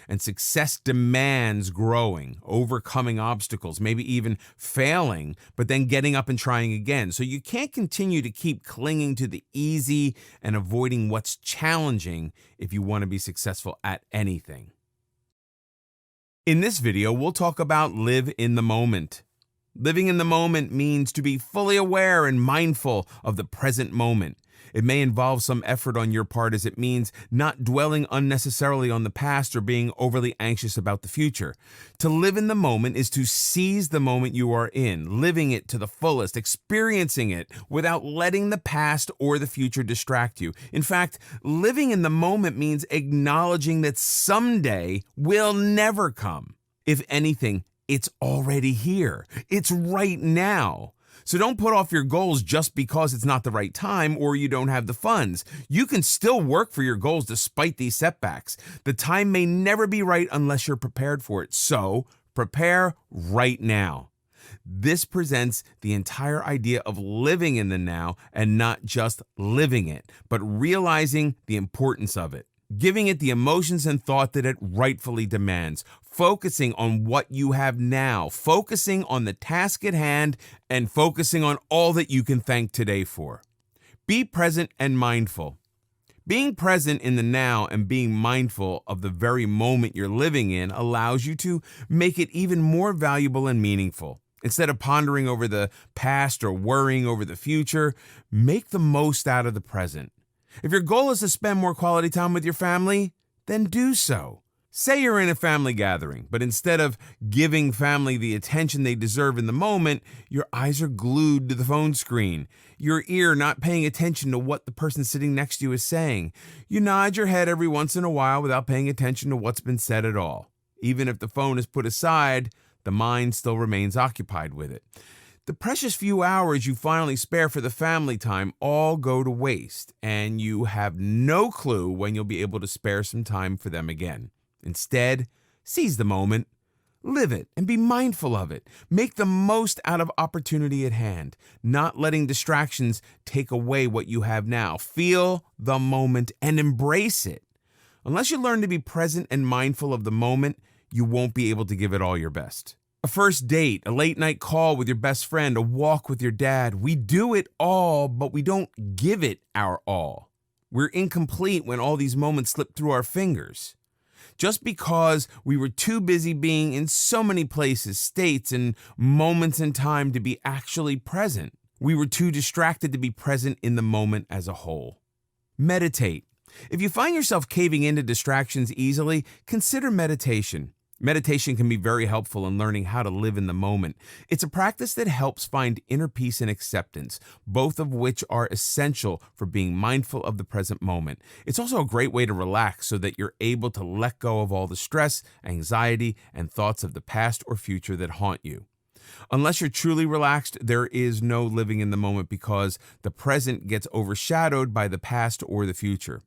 And success demands growing, overcoming obstacles, maybe even failing, but then getting up and trying again. So you can't continue to keep clinging to the easy and avoiding what's challenging if you want to be successful at anything. In this video, we'll talk about live in the moment. Living in the moment means to be fully aware and mindful of the present moment. It may involve some effort on your part, as it means not dwelling unnecessarily on the past or being overly anxious about the future. To live in the moment is to seize the moment you are in, living it to the fullest, experiencing it without letting the past or the future distract you. In fact, living in the moment means acknowledging that someday will never come. If anything, it's already here. It's right now. So don't put off your goals just because it's not the right time or you don't have the funds. You can still work for your goals despite these setbacks. The time may never be right unless you're prepared for it. So prepare right now. This presents the entire idea of living in the now and not just living it, but realizing the importance of it, giving it the emotions and thought that it rightfully demands, focusing on what you have now, focusing on the task at hand, and focusing on all that you can thank today for. Be present and mindful. Being present in the now and being mindful of the very moment you're living in allows you to make it even more valuable and meaningful. Instead of pondering over the past or worrying over the future, make the most out of the present. If your goal is to spend more quality time with your family, then do so. Say you're in a family gathering, but instead of giving family the attention they deserve in the moment, your eyes are glued to the phone screen, your ear not paying attention to what the person sitting next to you is saying. You nod your head every once in a while without paying attention to what's been said at all. Even if the phone is put aside, the mind still remains occupied with it. The precious few hours you finally spare for the family time all go to waste, and you have no clue when you'll be able to spare some time for them again. Instead, seize the moment, live it, and be mindful of it. Make the most out of opportunity at hand, not letting distractions take away what you have now. Feel the moment and embrace it. Unless you learn to be present and mindful of the moment, you won't be able to give it all your best. A first date, a late night call with your best friend, a walk with your dad. We do it all, but we don't give it our all. We're incomplete when all these moments slip through our fingers. Just because we were too busy being in so many places, states, and moments in time to be actually present. We were too distracted to be present in the moment as a whole. Meditate. If you find yourself caving into distractions easily, consider meditation. Meditation can be very helpful in learning how to live in the moment. It's a practice that helps find inner peace and acceptance, both of which are essential for being mindful of the present moment. It's also a great way to relax so that you're able to let go of all the stress, anxiety, and thoughts of the past or future that haunt you. Unless you're truly relaxed, there is no living in the moment because the present gets overshadowed by the past or the future.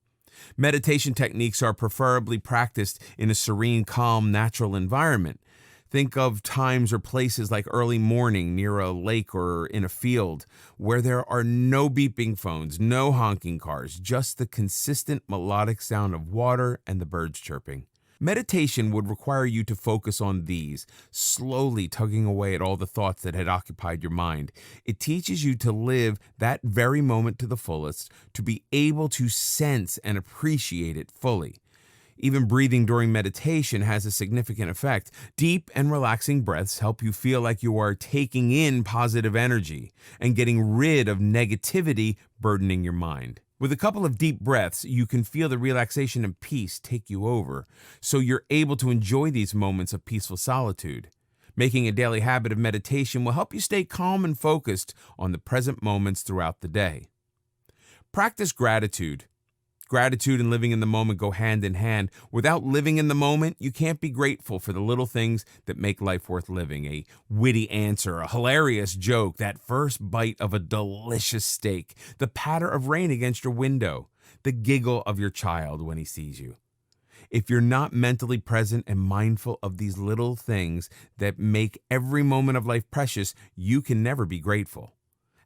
Meditation techniques are preferably practiced in a serene, calm, natural environment. Think of times or places like early morning near a lake or in a field where there are no beeping phones, no honking cars, just the consistent melodic sound of water and the birds chirping. Meditation would require you to focus on these, slowly tugging away at all the thoughts that had occupied your mind. It teaches you to live that very moment to the fullest, to be able to sense and appreciate it fully. Even breathing during meditation has a significant effect. Deep and relaxing breaths help you feel like you are taking in positive energy and getting rid of negativity burdening your mind. With a couple of deep breaths, you can feel the relaxation and peace take you over, so you're able to enjoy these moments of peaceful solitude. Making a daily habit of meditation will help you stay calm and focused on the present moments throughout the day. Practice gratitude. Gratitude and living in the moment go hand in hand. Without living in the moment, you can't be grateful for the little things that make life worth living. A witty answer, a hilarious joke, that first bite of a delicious steak, the patter of rain against your window, the giggle of your child when he sees you. If you're not mentally present and mindful of these little things that make every moment of life precious, you can never be grateful.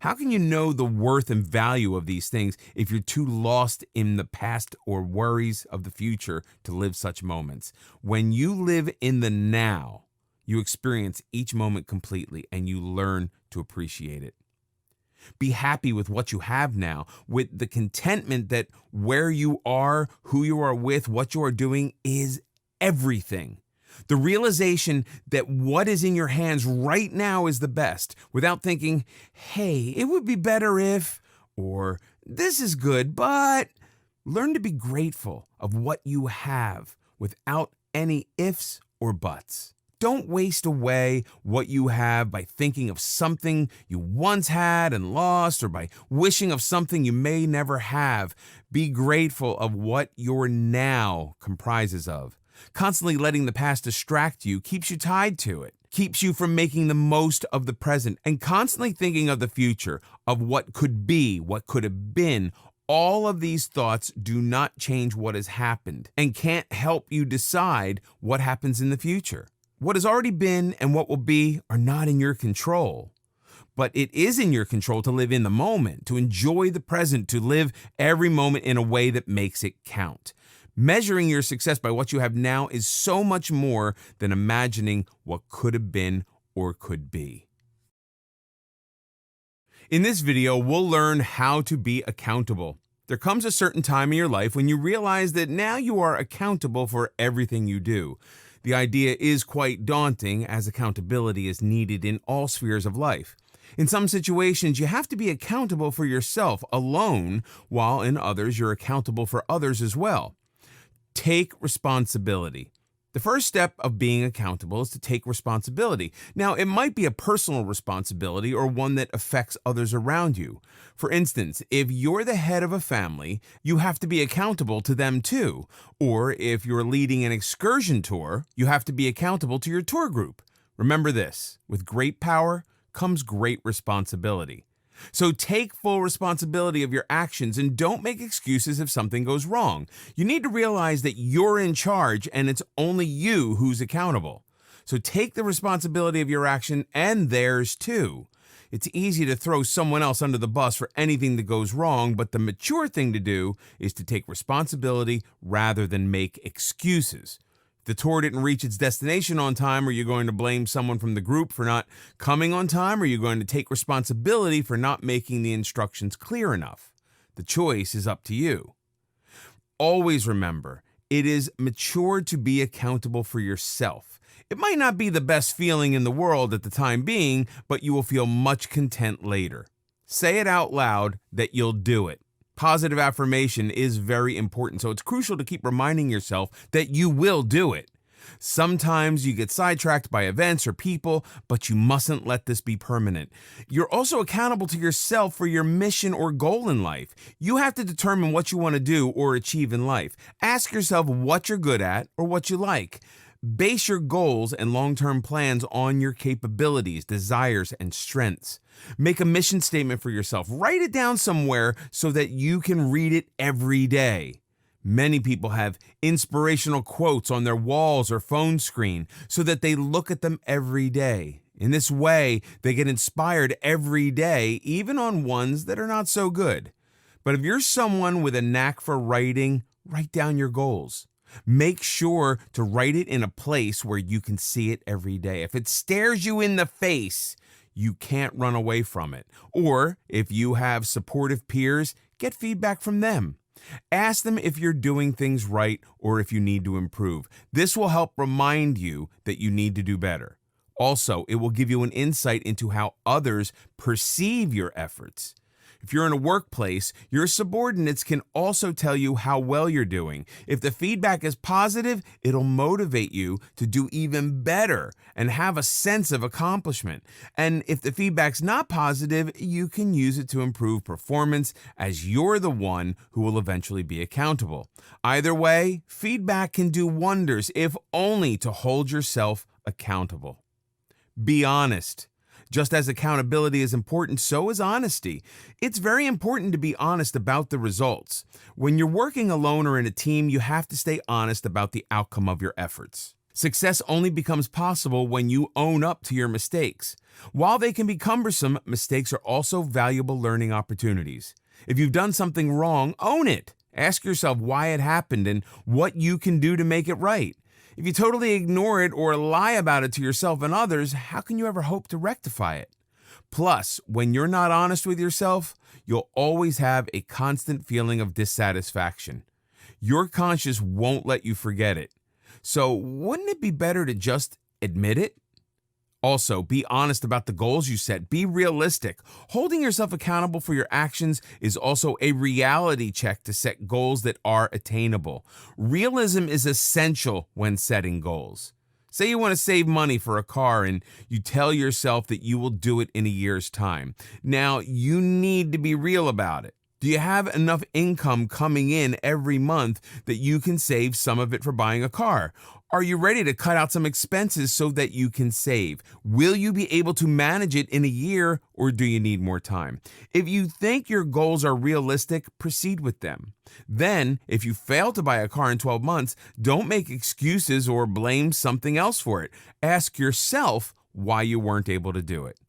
How can you know the worth and value of these things if you're too lost in the past or worries of the future to live such moments? When you live in the now, you experience each moment completely and you learn to appreciate it. Be happy with what you have now, with the contentment that where you are, who you are with, what you are doing is everything. The realization that what is in your hands right now is the best, without thinking, hey, it would be better if, or this is good, but learn to be grateful of what you have without any ifs or buts. Don't waste away what you have by thinking of something you once had and lost, or by wishing of something you may never have. Be grateful of what your now comprises of. Constantly letting the past distract you keeps you tied to it, keeps you from making the most of the present, and constantly thinking of the future, of what could be, what could have been. All of these thoughts do not change what has happened and can't help you decide what happens in the future. What has already been and what will be are not in your control. But it is in your control to live in the moment, to enjoy the present, to live every moment in a way that makes it count. Measuring your success by what you have now is so much more than imagining what could have been or could be. In this video, we'll learn how to be accountable. There comes a certain time in your life when you realize that now you are accountable for everything you do. The idea is quite daunting, as accountability is needed in all spheres of life. In some situations, you have to be accountable for yourself alone, while in others, you're accountable for others as well. Take responsibility. The first step of being accountable is to take responsibility. Now, it might be a personal responsibility or one that affects others around you. For instance, if you're the head of a family, you have to be accountable to them too. Or if you're leading an excursion tour, you have to be accountable to your tour group. Remember this, with great power comes great responsibility. So take full responsibility of your actions and don't make excuses if something goes wrong. You need to realize that you're in charge and it's only you who's accountable. So take the responsibility of your action and theirs too. It's easy to throw someone else under the bus for anything that goes wrong, but the mature thing to do is to take responsibility rather than make excuses. If the tour didn't reach its destination on time, are you going to blame someone from the group for not coming on time, or are you going to take responsibility for not making the instructions clear enough? The choice is up to you. Always remember, it is mature to be accountable for yourself. It might not be the best feeling in the world at the time being, but you will feel much content later. Say it out loud that you'll do it. Positive affirmation is very important, so it's crucial to keep reminding yourself that you will do it. Sometimes you get sidetracked by events or people, but you mustn't let this be permanent. You're also accountable to yourself for your mission or goal in life. You have to determine what you want to do or achieve in life. Ask yourself what you're good at or what you like. Base your goals and long-term plans on your capabilities, desires, and strengths. Make a mission statement for yourself. Write it down somewhere so that you can read it every day. Many people have inspirational quotes on their walls or phone screen so that they look at them every day. In this way, they get inspired every day, even on ones that are not so good. But if you're someone with a knack for writing, write down your goals. Make sure to write it in a place where you can see it every day. If it stares you in the face, you can't run away from it. Or if you have supportive peers, get feedback from them. Ask them if you're doing things right or if you need to improve. This will help remind you that you need to do better. Also, it will give you an insight into how others perceive your efforts. If you're in a workplace, your subordinates can also tell you how well you're doing. If the feedback is positive, it'll motivate you to do even better and have a sense of accomplishment. And if the feedback's not positive, you can use it to improve performance, as you're the one who will eventually be accountable. Either way, feedback can do wonders, if only to hold yourself accountable. Be honest. Just as accountability is important, so is honesty. It's very important to be honest about the results. When you're working alone or in a team, you have to stay honest about the outcome of your efforts. Success only becomes possible when you own up to your mistakes. While they can be cumbersome, mistakes are also valuable learning opportunities. If you've done something wrong, own it. Ask yourself why it happened and what you can do to make it right. If you totally ignore it or lie about it to yourself and others, how can you ever hope to rectify it? Plus, when you're not honest with yourself, you'll always have a constant feeling of dissatisfaction. Your conscience won't let you forget it. So, wouldn't it be better to just admit it? Also, be honest about the goals you set. Be realistic. Holding yourself accountable for your actions is also a reality check to set goals that are attainable. Realism is essential when setting goals. Say you want to save money for a car and you tell yourself that you will do it in a year's time. Now, you need to be real about it. Do you have enough income coming in every month that you can save some of it for buying a car? Are you ready to cut out some expenses so that you can save? Will you be able to manage it in a year, or do you need more time? If you think your goals are realistic, proceed with them. Then, if you fail to buy a car in 12 months, don't make excuses or blame something else for it. Ask yourself why you weren't able to do it.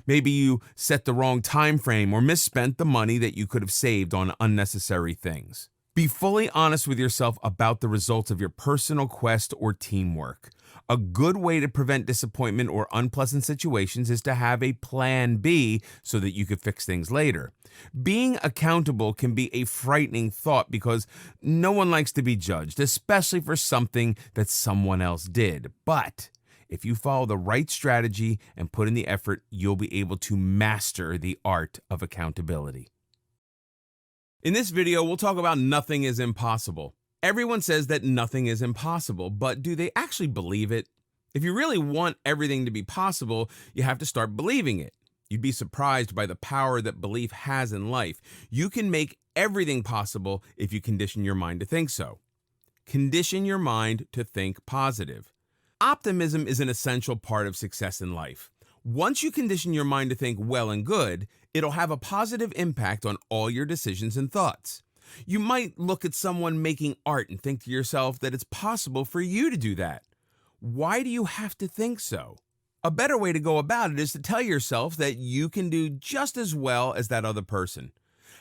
Maybe you set the wrong time frame or misspent the money that you could have saved on unnecessary things. Be fully honest with yourself about the results of your personal quest or teamwork. A good way to prevent disappointment or unpleasant situations is to have a plan B so that you could fix things later. Being accountable can be a frightening thought because no one likes to be judged, especially for something that someone else did. But if you follow the right strategy and put in the effort, you'll be able to master the art of accountability. In this video, we'll talk about nothing is impossible. Everyone says that nothing is impossible, but do they actually believe it? If you really want everything to be possible, you have to start believing it. You'd be surprised by the power that belief has in life. You can make everything possible if you condition your mind to think so. Condition your mind to think positive. Optimism is an essential part of success in life. Once you condition your mind to think well and good, it'll have a positive impact on all your decisions and thoughts. You might look at someone making art and think to yourself that it's possible for you to do that. Why do you have to think so? A better way to go about it is to tell yourself that you can do just as well as that other person.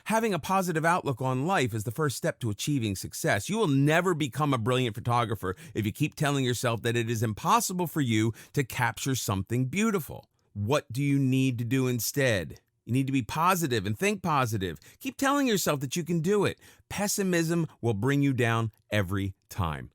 Having a positive outlook on life is the first step to achieving success. You will never become a brilliant photographer if you keep telling yourself that it is impossible for you to capture something beautiful. What do you need to do instead? You need to be positive and think positive. Keep telling yourself that you can do it. Pessimism will bring you down every time.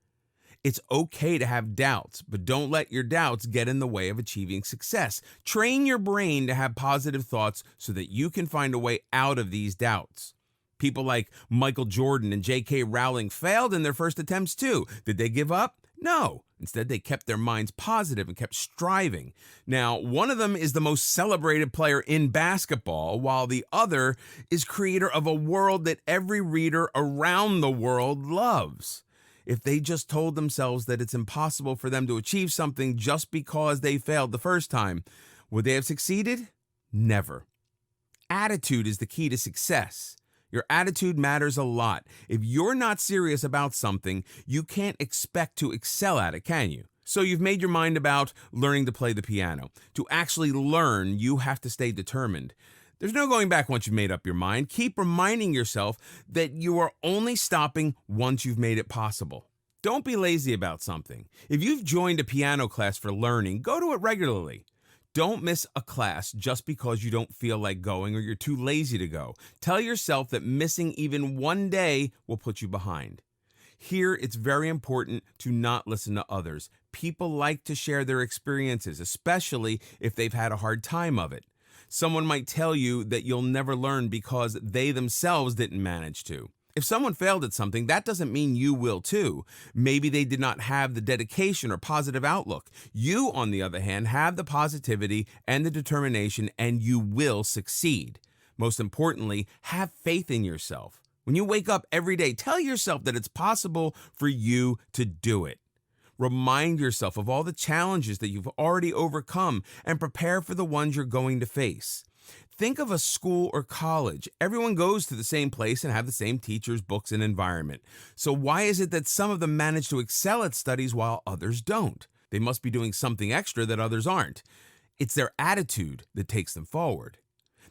It's okay to have doubts, but don't let your doubts get in the way of achieving success. Train your brain to have positive thoughts so that you can find a way out of these doubts. People like Michael Jordan and J.K. Rowling failed in their first attempts too. Did they give up? No. Instead, they kept their minds positive and kept striving. Now, one of them is the most celebrated player in basketball, while the other is creator of a world that every reader around the world loves. If they just told themselves that it's impossible for them to achieve something just because they failed the first time, would they have succeeded? Never. Attitude is the key to success. Your attitude matters a lot. If you're not serious about something, you can't expect to excel at it, can you? So you've made your mind about learning to play the piano. To actually learn, you have to stay determined. There's no going back once you've made up your mind. Keep reminding yourself that you are only stopping once you've made it possible. Don't be lazy about something. If you've joined a piano class for learning, go to it regularly. Don't miss a class just because you don't feel like going or you're too lazy to go. Tell yourself that missing even one day will put you behind. Here, it's very important to not listen to others. People like to share their experiences, especially if they've had a hard time of it. Someone might tell you that you'll never learn because they themselves didn't manage to. If someone failed at something, that doesn't mean you will too. Maybe they did not have the dedication or positive outlook. You, on the other hand, have the positivity and the determination, and you will succeed. Most importantly, have faith in yourself. When you wake up every day, tell yourself that it's possible for you to do it. Remind yourself of all the challenges that you've already overcome and prepare for the ones you're going to face. Think of a school or college. Everyone goes to the same place and have the same teachers, books, and environment. So why is it that some of them manage to excel at studies while others don't? They must be doing something extra that others aren't. It's their attitude that takes them forward.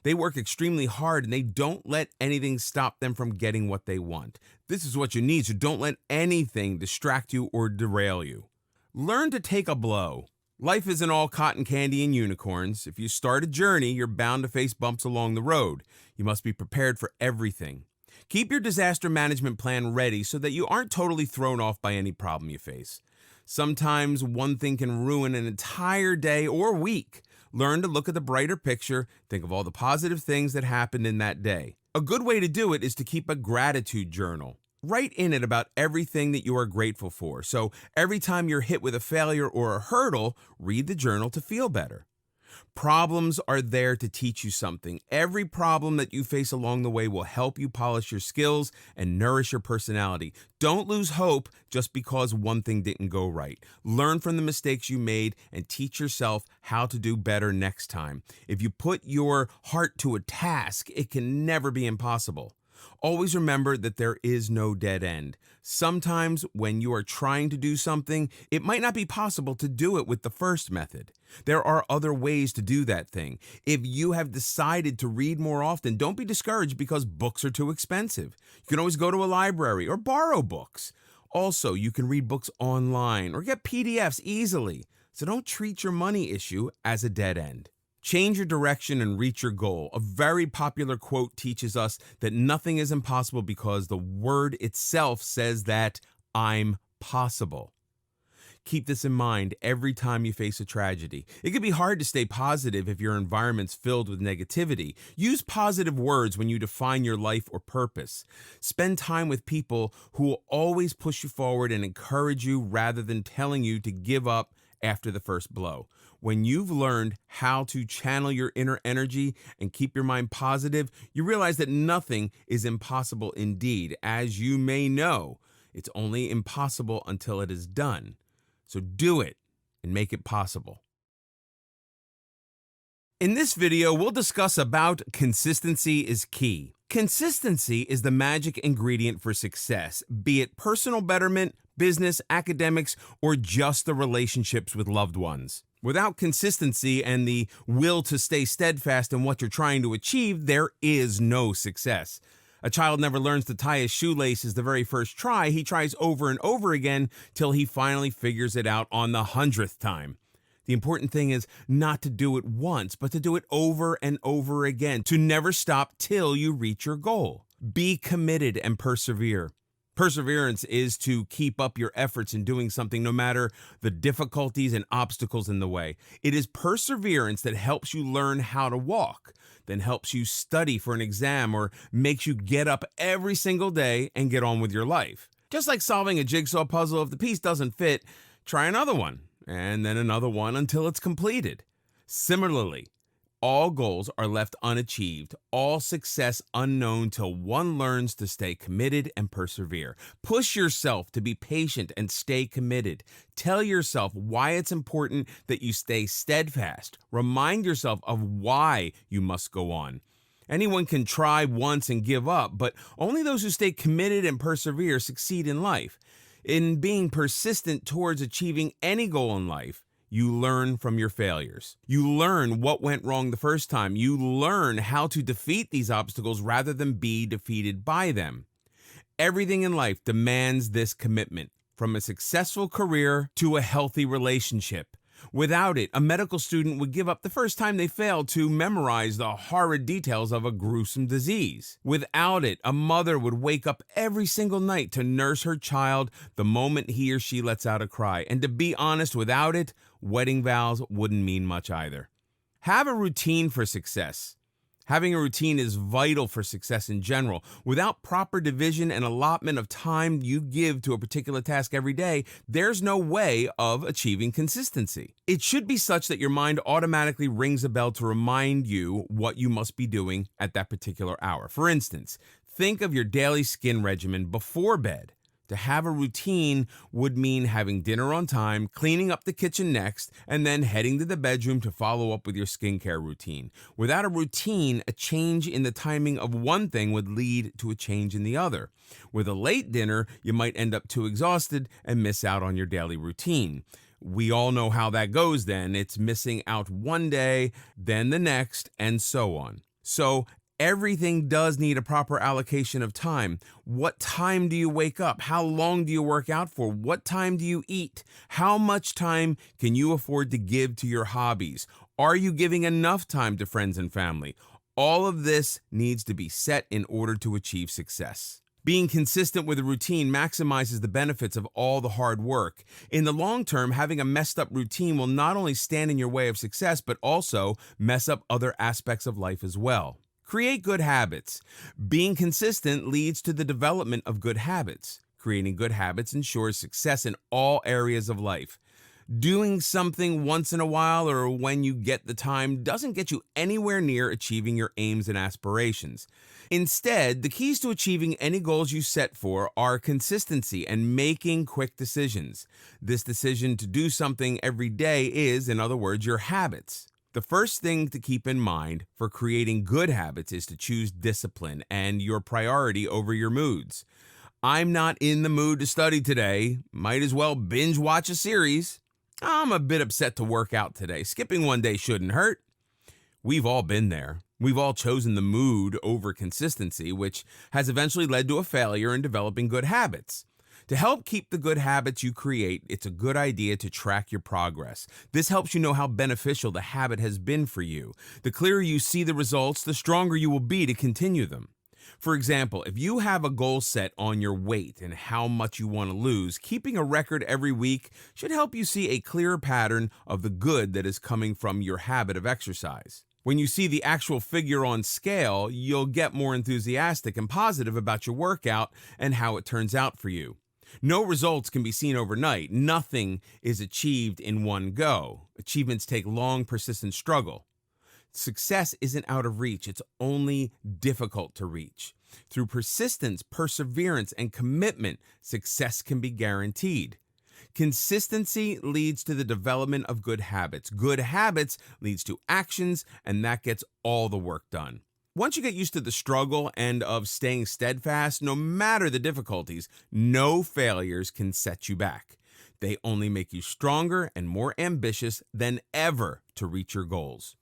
They work extremely hard and they don't let anything stop them from getting what they want. This is what you need, so don't let anything distract you or derail you. Learn to take a blow. Life isn't all cotton candy and unicorns. If you start a journey, you're bound to face bumps along the road. You must be prepared for everything. Keep your disaster management plan ready so that you aren't totally thrown off by any problem you face. Sometimes one thing can ruin an entire day or week. Learn to look at the brighter picture, think of all the positive things that happened in that day. A good way to do it is to keep a gratitude journal. Write in it about everything that you are grateful for. So every time you're hit with a failure or a hurdle, read the journal to feel better. Problems are there to teach you something. Every problem that you face along the way will help you polish your skills and nourish your personality. Don't lose hope just because one thing didn't go right. Learn from the mistakes you made and teach yourself how to do better next time. If you put your heart to a task, it can never be impossible. Always remember that there is no dead end. Sometimes when you are trying to do something, it might not be possible to do it with the first method. There are other ways to do that thing. If you have decided to read more often, don't be discouraged because books are too expensive. You can always go to a library or borrow books. Also, you can read books online or get PDFs easily. So don't treat your money issue as a dead end. Change your direction and reach your goal. A very popular quote teaches us that nothing is impossible because the word itself says that I'm possible. Keep this in mind every time you face a tragedy. It can be hard to stay positive if your environment's filled with negativity. Use positive words when you define your life or purpose. Spend time with people who will always push you forward and encourage you rather than telling you to give up after the first blow. When you've learned how to channel your inner energy and keep your mind positive, you realize that nothing is impossible indeed. As you may know, it's only impossible until it is done. So do it and make it possible. In this video, we'll discuss about consistency is key. Consistency is the magic ingredient for success, be it personal betterment, business, academics, or just the relationships with loved ones. Without consistency and the will to stay steadfast in what you're trying to achieve, there is no success. A child never learns to tie his shoelaces the very first try. He tries over and over again till he finally figures it out on the 100th time. The important thing is not to do it once, but to do it over and over again, to never stop till you reach your goal. Be committed and persevere. Perseverance is to keep up your efforts in doing something no matter the difficulties and obstacles in the way. It is perseverance that helps you learn how to walk, then helps you study for an exam, or makes you get up every single day and get on with your life. Just like solving a jigsaw puzzle, if the piece doesn't fit, try another one, and then another one until it's completed. Similarly, all goals are left unachieved, all success unknown till one learns to stay committed and persevere. Push yourself to be patient and stay committed. Tell yourself why it's important that you stay steadfast. Remind yourself of why you must go on. Anyone can try once and give up, but only those who stay committed and persevere succeed in life. In being persistent towards achieving any goal in life, you learn from your failures. You learn what went wrong the first time. You learn how to defeat these obstacles rather than be defeated by them. Everything in life demands this commitment, from a successful career to a healthy relationship. Without it, a medical student would give up the first time they failed to memorize the horrid details of a gruesome disease. Without it, a mother would wake up every single night to nurse her child the moment he or she lets out a cry. And to be honest, without it, wedding vows wouldn't mean much either. Have a routine for success. Having a routine is vital for success in general. Without proper division and allotment of time you give to a particular task every day, there's no way of achieving consistency. It should be such that your mind automatically rings a bell to remind you what you must be doing at that particular hour. For instance, think of your daily skin regimen before bed. To have a routine would mean having dinner on time, cleaning up the kitchen next, and then heading to the bedroom to follow up with your skincare routine. Without a routine, a change in the timing of one thing would lead to a change in the other. With a late dinner, you might end up too exhausted and miss out on your daily routine. We all know how that goes then. It's missing out one day, then the next, and so on. So, everything does need a proper allocation of time. What time do you wake up? How long do you work out for? What time do you eat? How much time can you afford to give to your hobbies? Are you giving enough time to friends and family? All of this needs to be set in order to achieve success. Being consistent with a routine maximizes the benefits of all the hard work. In the long term, having a messed up routine will not only stand in your way of success, but also mess up other aspects of life as well. Create good habits. Being consistent leads to the development of good habits. Creating good habits ensures success in all areas of life. Doing something once in a while or when you get the time doesn't get you anywhere near achieving your aims and aspirations. Instead, the keys to achieving any goals you set for are consistency and making quick decisions. This decision to do something every day is, in other words, your habits. The first thing to keep in mind for creating good habits is to choose discipline and your priority over your moods. I'm not in the mood to study today. Might as well binge watch a series. I'm a bit upset to work out today. Skipping one day shouldn't hurt. We've all been there. We've all chosen the mood over consistency, which has eventually led to a failure in developing good habits. To help keep the good habits you create, it's a good idea to track your progress. This helps you know how beneficial the habit has been for you. The clearer you see the results, the stronger you will be to continue them. For example, if you have a goal set on your weight and how much you want to lose, keeping a record every week should help you see a clearer pattern of the good that is coming from your habit of exercise. When you see the actual figure on scale, you'll get more enthusiastic and positive about your workout and how it turns out for you. No results can be seen overnight. Nothing is achieved in one go. Achievements take long, persistent struggle. Success isn't out of reach. It's only difficult to reach. Through persistence, perseverance, and commitment, success can be guaranteed. Consistency leads to the development of good habits. Good habits leads to actions, and that gets all the work done. Once you get used to the struggle and of staying steadfast, no matter the difficulties, no failures can set you back. They only make you stronger and more ambitious than ever to reach your goals.